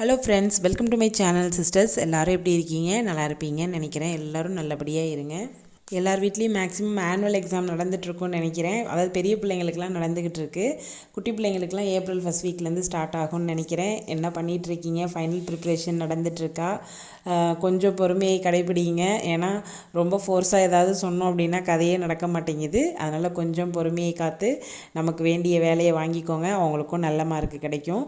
Hello friends, welcome to my channel sisters. எல்லோரும் எப்படி இருக்கீங்க? நல்லா இருப்பீங்கன்னு நினைக்கிறேன். எல்லோரும் நல்லபடியாக இருங்க. எல்லார் வீட்லேயும் மேக்ஸிமம் ஆனுவல் எக்ஸாம் நடந்துகிட்ருக்குன்னு நினைக்கிறேன். அதாவது பெரிய பிள்ளைங்களுக்குலாம் நடந்துக்கிட்டு இருக்கு. குட்டி பிள்ளைங்களுக்குலாம் ஏப்ரல் ஃபஸ்ட் வீக்லேருந்து ஸ்டார்ட் ஆகும்னு நினைக்கிறேன். என்ன பண்ணிகிட்ருக்கீங்க? ஃபைனல் ப்ரிப்ரேஷன் நடந்துகிட்ருக்கா? கொஞ்சம் பொறுமையை கடைபிடிங்க. ஏன்னா ரொம்ப ஃபோர்ஸாக ஏதாவது சொன்னோம் அப்படின்னா கதையே நடக்க மாட்டேங்குது. அதனால் கொஞ்சம் பொறுமையை காத்து நமக்கு வேண்டிய வேலையை வாங்கிக்கோங்க. அவங்களுக்கும் நல்ல மார்க்கு கிடைக்கும்.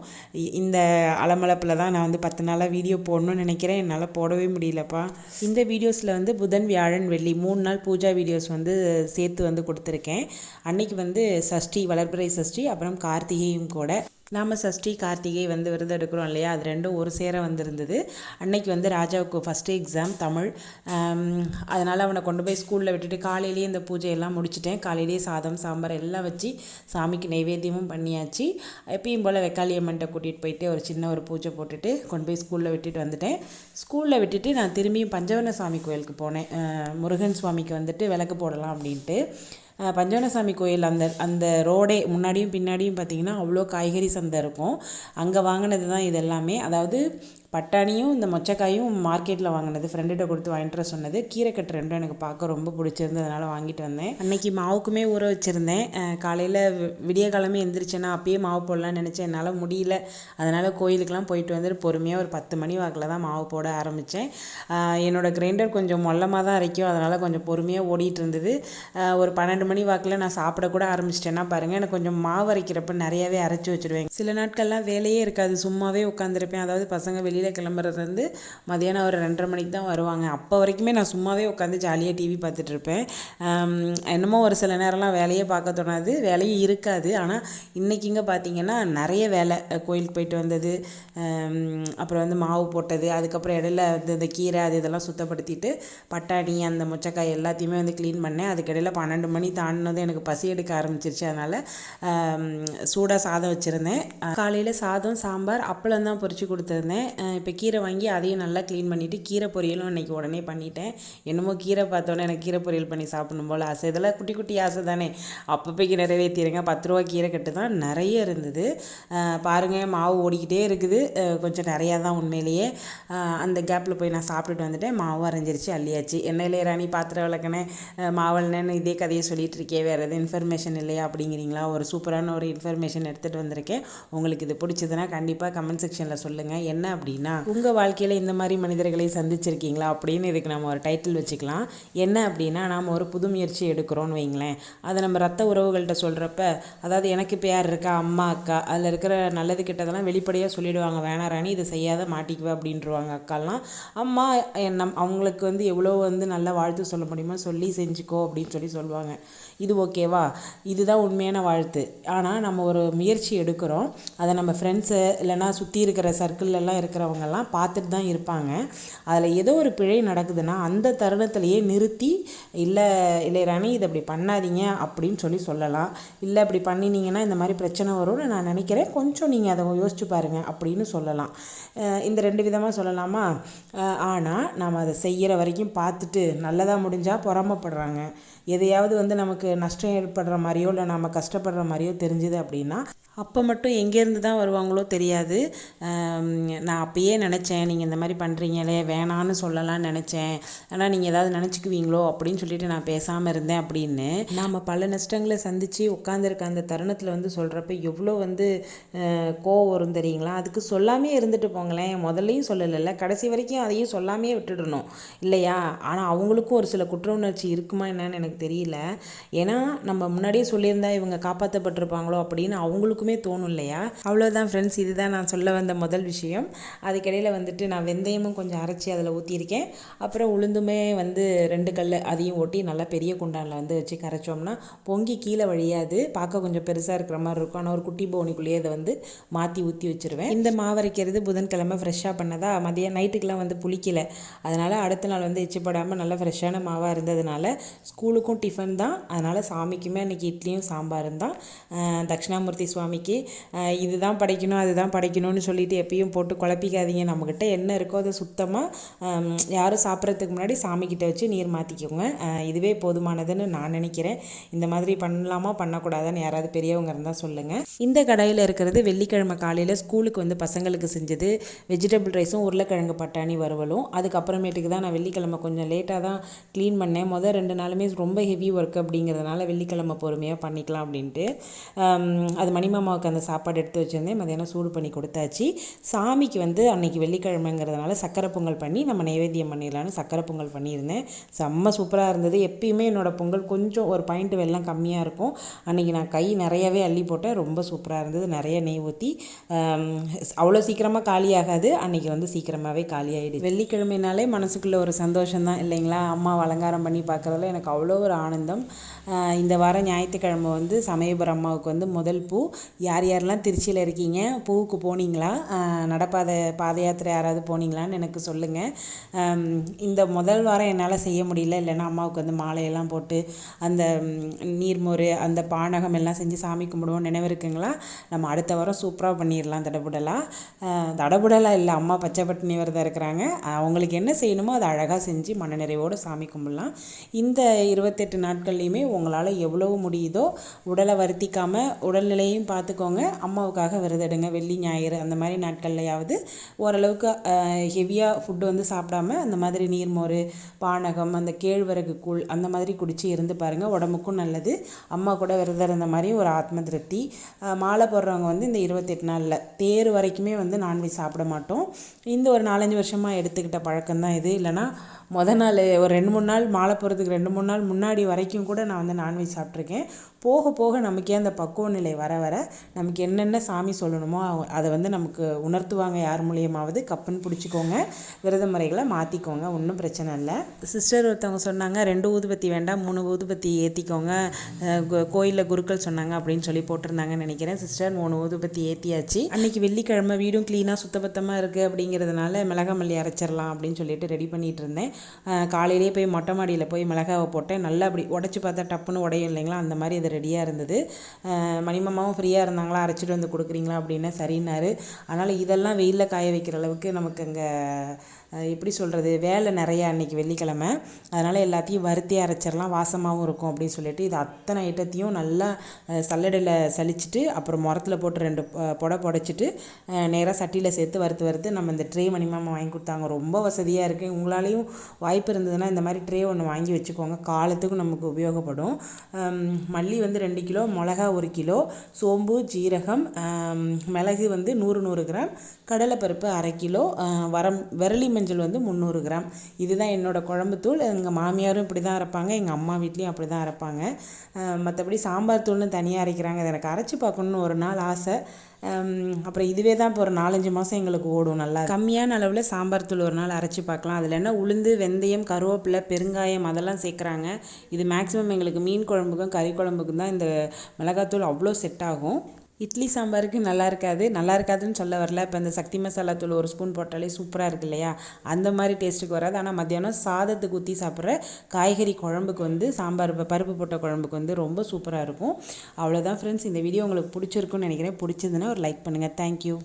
இந்த அலமளப்பில் தான் நான் 10 நாளாக வீடியோ போடணும்னு நினைக்கிறேன். என்னால் போடவே முடியலப்பா. இந்த வீடியோஸில் புதன், வியாழன், வெள்ளி 3 நாள் பூஜா வீடியோஸ் சேர்த்து கொடுத்துருக்கேன். அன்றைக்கி சஷ்டி, வளர்பிறை சஷ்டி, அப்புறம் கார்த்திகையும் கூட. நாம் சஷ்டி கார்த்திகை விரதம் எடுக்கிறோம் இல்லையா, அது ரெண்டும் ஒரு சேர வந்திருந்தது. அன்னைக்கு ராஜாவுக்கு ஃபஸ்ட்டு எக்ஸாம் தமிழ். அதனால் அவனை கொண்டு போய் ஸ்கூலில் விட்டுட்டு காலையிலேயே இந்த பூஜையெல்லாம் முடிச்சிட்டேன். காலையிலேயே சாதம், சாம்பார் எல்லாம் வச்சு சாமிக்கு நைவேத்தியமும் பண்ணியாச்சு. எப்பயும் போல் வெக்காளியம்மன்ட்ட கூட்டிகிட்டு போயிட்டு ஒரு சின்ன பூஜை போட்டுட்டு கொண்டு போய் ஸ்கூலில் விட்டுட்டு வந்துட்டேன். ஸ்கூலில் விட்டுட்டு நான் திரும்பியும் பஞ்சவர்ண சாமி கோயிலுக்கு போனேன். முருகன் சுவாமிக்கு விளக்கு போடலாம் அப்படின்ட்டு. பஞ்சவர்ணசாமி கோயில் அந்த ரோடே முன்னாடியும் பின்னாடியும் பார்த்திங்கன்னா அவ்வளோ காய்கறி சந்தை இருக்கும். அங்கே வாங்கினது தான் இது எல்லாமே. அதாவது பட்டாணியும் இந்த மொச்சக்காயும் மார்க்கெட்டில் வாங்கினது, ஃப்ரெண்டுகிட்ட கொடுத்து வாங்கிட்டு வர சொன்னது. கீரைக்கட்டு ரெண்டும் எனக்கு பார்க்க ரொம்ப பிடிச்சிருந்து, அதனால் வாங்கிட்டு வந்தேன். அன்றைக்கி மாவுக்குமே ஊற வச்சுருந்தேன். காலையில் விடிய காலமே எழுந்திரிச்சேன்னா அப்பயே மாவு போடலான்னு நினச்சேன். என்னால் முடியல. அதனால் கோயிலுக்கெலாம் போயிட்டு வந்துட்டு பொறுமையாக ஒரு 10 மணி வாக்கில் தான் மாவு போட ஆரம்பித்தேன். என்னோடய கிரைண்டர் கொஞ்சம் மொல்லமாக தான் அரைக்கும். அதனால் கொஞ்சம் பொறுமையாக ஓடிட்டு இருந்தது. ஒரு 12 மணி வாக்கில் நான் சாப்பிடக்கூட ஆரம்பிச்சிட்டேன்னா பாருங்கள், எனக்கு கொஞ்சம் மாவு அரைக்கிறப்ப நிறையாவே அரைச்சி வச்சுடுவேன். சில நாட்கள்லாம் வேலையே இருக்காது, சும்மாவே உட்காந்துருப்பேன். அதாவது பசங்க வெளியில் கிளம்புறது மதியானம் ஒரு 2:30 மணிக்கு தான் வருவாங்க. அப்போ வரைக்குமே நான் சும்மாவே உட்காந்து ஜாலியாக டிவி பார்த்துட்டு இருப்பேன். என்னமோ ஒரு சில நேரம்லாம் வேலையே பார்க்க தோணாது, வேலையும் இருக்காது. ஆனால் இன்றைக்கிங்க பார்த்திங்கன்னா நிறைய வேலை. கோயிலுக்கு போயிட்டு வந்தது, அப்புறம் மாவு போட்டது, அதுக்கப்புறம் இடையில இந்த கீரை அது இதெல்லாம் சுத்தப்படுத்திட்டு பட்டாணி அந்த மொச்சக்காய் எல்லாத்தையுமே க்ளீன் பண்ணேன். அதுக்கிடையில் 12 மணி தாண்டினதும் எனக்கு பசி எடுக்க ஆரம்பிச்சிருச்சு. அதனால் சூடாக சாதம் வச்சுருந்தேன். காலையில் சாதம், சாம்பார், அப்பளம் தான் பொரித்து கொடுத்துருந்தேன். இப்போ கீரை வாங்கி அதையும் நல்லா க்ளீன் பண்ணிவிட்டு கீரை பொரியலும் இன்றைக்கி உடனே பண்ணிட்டேன். என்னமோ கீரை பார்த்தோன்னே எனக்கு கீரை பொரியல் பண்ணி சாப்பிடணும் போல் ஆசை. இதெல்லாம் குட்டி குட்டி ஆசை தானே, அப்பப்போக்கு நிறைவேற்றிடுங்க. 10 ரூபா கீரை கட்டு தான் நிறைய இருந்தது. பாருங்கள், மாவு ஓடிக்கிட்டே இருக்குது. கொஞ்சம் நிறையா தான் உண்மையிலேயே. அந்த கேப்பில் போய் நான் சாப்பிட்டுட்டு வந்துட்டேன். மாவு அரைஞ்சிருச்சு, அள்ளியாச்சு. எண்ணெயிலே ராணி பாத்திரம் விளக்கினேன், மாவல்னேன்னு இதே கதையை சொல்லிகிட்டு இருக்கே, வேறு எதுவும் இன்ஃபர்மேஷன் இல்லையா அப்படிங்கிறீங்களா? ஒரு சூப்பரான ஒரு இன்ஃபர்மேஷன் எடுத்துகிட்டு வந்திருக்கேன். உங்களுக்கு இது பிடிச்சதுன்னா கண்டிப்பாக கமெண்ட் செக்ஷனில் சொல்லுங்கள். என்ன அப்படின்னா, உங்கள் வாழ்க்கையில் இந்த மாதிரி மனிதர்களை சந்திச்சிருக்கீங்களா அப்படின்னு இதுக்கு நம்ம ஒரு டைட்டில் வச்சுக்கலாம். என்ன அப்படின்னா, நாம் ஒரு புது முயற்சி எடுக்கிறோன்னு வைங்களேன். அதை நம்ம ரத்த உறவுகள்கிட்ட சொல்கிறப்ப, அதாவது எனக்கு இப்போ யார் இருக்கா, அம்மா, அக்கா, அதில் இருக்கிற நல்லது கிட்டதெல்லாம் வெளிப்படையாக சொல்லிவிடுவாங்க. வேணா ராணி இதை செய்யாத மாட்டிக்குவேன் அப்படின்றவாங்க அக்காலாம். அம்மா அவங்களுக்கு எவ்வளோ நல்ல வாழ்த்து சொல்ல முடியுமோ சொல்லி செஞ்சுக்கோ அப்படின்னு சொல்லுவாங்க. இது ஓகேவா? இதுதான் உண்மையான வாழ்த்து. ஆனால் நம்ம ஒரு முயற்சி எடுக்கிறோம், அதை நம்ம ஃப்ரெண்ட்ஸு இல்லைனா சுற்றி இருக்கிற சர்க்கிள்லாம் இருக்கிறவங்கெல்லாம் பார்த்துட்டு தான் இருப்பாங்க. அதில் ஏதோ ஒரு பிழை நடக்குதுன்னா அந்த தருணத்திலேயே நிறுத்தி, இல்லை ராணி இதை அப்படி பண்ணாதீங்க அப்படின்னு சொல்லலாம். இல்லை அப்படி பண்ணினீங்கன்னா இந்த மாதிரி பிரச்சனை வரும்னு நான் நினைக்கிறேன், கொஞ்சம் நீங்கள் அதை யோசிச்சு பாருங்கள் அப்படின்னு சொல்லலாம். இந்த 2 விதமாக சொல்லலாமா? ஆனால் நாம் அதை செய்கிற வரைக்கும் பார்த்துட்டு நல்லதாக முடிஞ்சால் பொறாமப்படுறாங்க. எதையாவது நமக்கு நஷ்டம் ஏற்படுற மாதிரியோ இல்லை நாம் கஷ்டப்படுற மாதிரியோ தெரிஞ்சுது அப்படின்னா அப்போ மட்டும் எங்கேருந்து தான் வருவாங்களோ தெரியாது. நான் அப்பயே நினச்சேன், நீங்கள் இந்த மாதிரி பண்ணுறீங்களே, வேணான்னு சொல்லலாம்னு நினச்சேன், ஆனால் நீங்கள் ஏதாவது நினச்சிக்குவீங்களோ அப்படின்னு சொல்லிட்டு நான் பேசாமல் இருந்தேன் அப்படின்னு. நாம் பல நஷ்டங்களை சந்தித்து உட்காந்துருக்க அந்த தருணத்தில் சொல்கிறப்ப எவ்வளோ கோவம் வரும் தெரியுங்களா? அதுக்கு சொல்லாமே இருந்துட்டு போங்களேன். முதல்லையும் சொல்லலைல்ல, கடைசி வரைக்கும் அதையும் சொல்லாமே விட்டுடணும் இல்லையா? ஆனால் அவங்களுக்கும் ஒரு சில குற்ற உணர்ச்சி இருக்குமா என்னன்னு எனக்கு தெரியல. ஏன்னா நம்ம முன்னாடியே சொல்லியிருந்தா இவங்க காப்பாற்றப்பட்டிருப்பாங்களோ அப்படின்னு அவங்களுக்குமே தோணும் இல்லையா? அவ்வளோதான் ஃப்ரெண்ட்ஸ், இதுதான் நான் சொல்ல வந்த முதல் விஷயம். அதுக்கிடையில் நான் வெந்தயமும் கொஞ்சம் அரைச்சி அதில் ஊற்றிருக்கேன். அப்புறம் உளுந்துமே 2 கல் அதையும் ஓட்டி நல்லா பெரிய குண்டானில் வச்சு கரைச்சோம்னா பொங்கி கீழே வழியாது. பார்க்க கொஞ்சம் பெருசாக இருக்கிற மாதிரி இருக்கும். ஆனால் ஒரு குட்டி பவுனிக்குள்ளேயே அதை மாற்றி ஊற்றி வச்சுருவேன். இந்த மாவரைக்கிறது புதன்கிழமை ஃப்ரெஷ்ஷாக பண்ணதா, மதியம் நைட்டுக்கெலாம் புளிக்கலை. அதனால் அடுத்த நாள் எச்சிப்படாமல் நல்லா ஃப்ரெஷ்ஷான மாவாக இருந்ததுனால ஸ்கூலுக்கு ஸ்கூலுக்கும் டிஃபன் தான். அதனால் சாமிக்குமே அன்றைக்கி இட்லியும் சாம்பாரும் தான். தட்சிணாமூர்த்தி சுவாமிக்கு இதுதான் படைக்கணும் அதுதான் படைக்கணும்னு சொல்லிட்டு எப்பயும் போட்டு குழப்பிக்காதீங்க. நம்மக்கிட்ட என்ன இருக்கோ அதை சுத்தமாக யாரும் சாப்பிட்றதுக்கு முன்னாடி சாமிக்கிட்ட வச்சு நீர் மாற்றிக்கோங்க. இதுவே போதுமானதுன்னு நான் நினைக்கிறேன். இந்த மாதிரி பண்ணலாமா பண்ணக்கூடாதான்னு யாராவது பெரியவங்க இருந்தால் சொல்லுங்கள். இந்த கடையில் இருக்கிறது வெள்ளிக்கிழமை காலையில் ஸ்கூலுக்கு வந்து பசங்களுக்கு செஞ்சது வெஜிடபிள் ரைஸும் உருளைக்கிழங்கு பட்டாணி வறுவலும். அதுக்கப்புறமேட்டுக்கு தான் நான் வெள்ளிக்கிழமை கொஞ்சம் லேட்டாக தான் க்ளீன் பண்ணேன். மொதல் 2 நாளுமே ரொம்ப ஹெவி ஒர்க் அப்படிங்கிறதுனால வெள்ளிக்கிழமை பொறுமையாக பண்ணிக்கலாம் அப்படின்ட்டு அது மணிமாமாவுக்கு அந்த சாப்பாடு எடுத்து வச்சுருந்தேன். மதியானம் சூடு பண்ணி கொடுத்தாச்சு. சாமிக்கு வந்து அன்றைக்கி வெள்ளிக்கிழமைங்கிறதுனால சக்கரை பொங்கல் பண்ணி நம்ம நைவேத்தியம் பண்ணிடலான்னு சக்கரை பொங்கல் பண்ணியிருந்தேன். செம்ம சூப்பராக இருந்தது. எப்பயுமே என்னோடய பொங்கல் கொஞ்சம் ஒரு பாயிண்ட் வெல்லம் கம்மியாக இருக்கும். அன்றைக்கி நான் கை நிறையவே அள்ளி போட்டேன். ரொம்ப சூப்பராக இருந்தது. நிறைய நெய் ஊற்றி அவ்வளோ சீக்கிரமாக காலியாகாது. அன்றைக்கி வந்து சீக்கிரமாகவே காலியாகிடுது. வெள்ளிக்கிழமைனாலே மனசுக்குள்ளே ஒரு சந்தோஷம்தான் இல்லைங்களா? அம்மா அலங்காரம் பண்ணி பார்க்குறதுல எனக்கு அவ்வளோ ஒரு ஆனந்தம். இந்த வாரம் ஞாயிற்றுக்கிழமை வந்து சமயபுரம் அம்மாவுக்கு வந்து முதல் பூ. யார் யாரெல்லாம் திருச்சியில் இருக்கீங்க பூவுக்கு போனீங்களா? பாத யாத்திரை யாராவது போனீங்களான்னு எனக்கு சொல்லுங்கள். இந்த முதல் வாரம் என்னால் செய்ய முடியல. இல்லைன்னா அம்மாவுக்கு வந்து மாலையெல்லாம் போட்டு அந்த நீர்மோர் அந்த பானகம் எல்லாம் செஞ்சு சாமி கும்பிடுவோம். நினைவு இருக்குங்களா? நம்ம அடுத்த வாரம் சூப்பராக பண்ணிடலாம். தடபுடலாக இல்லை, அம்மா பச்சை பட்டினி விரதம் இருக்கிறாங்க. அவங்களுக்கு என்ன செய்யணுமோ அதை அழகாக செஞ்சு மனநிறைவோடு சாமி கும்பிடலாம். இந்த 28 நாட்கள்லையுமே உங்களால் எவ்வளவு முடியுதோ உடலை வருத்திக்காமல் உடல்நிலையும் பார்த்துக்கோங்க. அம்மாவுக்காக விரதம் எடுங்க. வெள்ளி ஞாயிறு அந்த மாதிரி நாட்கள்லையாவது ஓரளவுக்கு ஹெவியாக ஃபுட்டு வந்து சாப்பிடாம அந்த மாதிரி நீர்மோர் பானகம் அந்த கேழ்வரகு கூழ் அந்த மாதிரி குடித்து இருந்து பாருங்கள். உடம்புக்கும் நல்லது. அம்மா கூட விரதம் இருந்த மாதிரி ஒரு ஆத்ம திருப்தி. மாலை போடுறவங்க வந்து இந்த 28 நாளில் தேர் வரைக்குமே வந்து நான்வெஜ் சாப்பிட மாட்டோம். இந்த ஒரு 4-5 வருஷமாக எடுத்துக்கிட்ட பழக்கம்தான் இது. இல்லைனா நாள் ஒரு 2-3 நாள் மாலை போகிறதுக்கு 2-3 நாள் முன்னாடி வரைக்கும் கூட நான் வந்து நான்வெஜ் சாப்பிட்ருக்கேன். போக போக நமக்கே அந்த பக்குவ நிலை வர வர நமக்கு என்னென்ன சாமி சொல்லணுமோ அதை வந்து நமக்கு உணர்த்துவாங்க. யார் மூலியமாவது கப்புன்னு பிடிச்சிக்கோங்க. விரத முறைகளை மாற்றிக்கோங்க. ஒன்றும் பிரச்சனை இல்லை. சிஸ்டர் ஒருத்தவங்க சொன்னாங்க 2 ஊதுபத்தி வேண்டாம் 3 ஊதுபத்தி ஏற்றிக்கோங்க, கோயிலில் குருக்கள் சொன்னாங்க அப்படின்னு சொல்லி போட்டிருந்தாங்கன்னு நினைக்கிறேன். சிஸ்டர் 3 ஊதுபத்தி ஏற்றியாச்சு. அன்றைக்கி வெள்ளிக்கிழமை வீடும் க்ளீனாக சுத்தபத்தமாக இருக்குது அப்படிங்கிறதுனால மிளகா மல்லி அரைச்சிடலாம் அப்படின்னு சொல்லிட்டு ரெடி பண்ணிகிட்டு இருந்தேன். காலையிலேயே போய் மொட்டை மாடியில் போய் மிளகாவை போட்டேன். நல்லா அப்படி உடச்சி பார்த்தா டப்புன்னு உடையும் இல்லைங்களா? அந்த மாதிரி அது ரெடியாக இருந்தது. மணிமாமாவும் ஃப்ரீயாக இருந்தாங்களா, அரைச்சிட்டு வந்து கொடுக்குறீங்களா அப்படின்னு சரின்னாரு. அதனால் இதெல்லாம் வெயிலில் காய வைக்கிற அளவுக்கு நமக்கு அங்கே எப்படி சொல்கிறது வேலை நிறையா அன்றைக்கி வெள்ளிக்கிழமை. அதனால் எல்லாத்தையும் வறுத்தி அரைச்சிடலாம், வாசமாகவும் இருக்கும் அப்படின்னு சொல்லிட்டு இது அத்தனை ஐட்டத்தையும் நல்லா சல்லடையில் சலிச்சுட்டு அப்புறம் முரத்தில் போட்டு 2 புடைச்சிட்டு நேராக சட்டியில் சேர்த்து வறுத்து நம்ம இந்த ட்ரே மணிமாமா வாங்கி கொடுத்தாங்க. ரொம்ப வசதியாக இருக்குது. உங்களாலேயும் வாய்ப்பு இருந்ததுன்னா இந்த மாதிரி ட்ரே ஒன்று வாங்கி வச்சுக்கோங்க. காலத்துக்கும் நமக்கு உபயோகப்படும். மல்லி வந்து 2 கிலோ, மிளகா 1 கிலோ, சோம்பு ஜீரகம் மிளகு வந்து 100 கிராம், கடலைப்பருப்பு 1/2 கிலோ, விரலி மஞ்சள் வந்து 300 கிராம். இதுதான் என்னோடய குழம்புத்தூள். எங்கள் மாமியாரும் இப்படி தான் அரைப்பாங்க, எங்கள் அம்மா வீட்லேயும் அப்படி தான் அரைப்பாங்க. மற்றபடி சாம்பார் தூள்னு தனியாக அரைக்கிறாங்க. அதை எனக்கு அரைச்சி பார்க்கணுன்னு ஒரு நாள் ஆசை. அப்புறம் இதுவே தான் இப்போ ஒரு 4-5 மாதம் எங்களுக்கு ஓடும். நல்லா கம்மியான அளவில் சாம்பார் தூள் ஒரு நாள் அரைச்சி பார்க்கலாம். அதில் என்ன உளுந்து வெந்தயம் கருவேப்பிலை பெருங்காயம் அதெல்லாம் சேர்க்குறாங்க. இது மேக்ஸிமம் எங்களுக்கு மீன் குழம்புக்கும் கறி குழம்புக்கும் தான் இந்த மிளகாத்தூள் அவ்வளோ செட் ஆகும். இட்லி சாம்பாருக்கு நல்லா இருக்காதுன்னு சொல்ல வரல. இப்போ இந்த சக்தி மசாலா தூள் 1 ஸ்பூன் போட்டாலே சூப்பராக இருக்குது இல்லையா? அந்த மாதிரி டேஸ்ட்டுக்கு வராது. ஆனால் மத்தியானம் சாதத்துக்கு ஊற்றி சாப்பிட்ற காய்கறி குழம்புக்கு வந்து சாம்பார் பருப்பு போட்ட குழம்புக்கு வந்து ரொம்ப சூப்பராக இருக்கும். அவ்வளோதான் ஃப்ரெண்ட்ஸ். இந்த வீடியோ உங்களுக்கு பிடிச்சிருக்குன்னு நினைக்கிறேன். பிடிச்சதுன்னா ஒரு லைக் பண்ணுங்கள். தேங்க்யூ.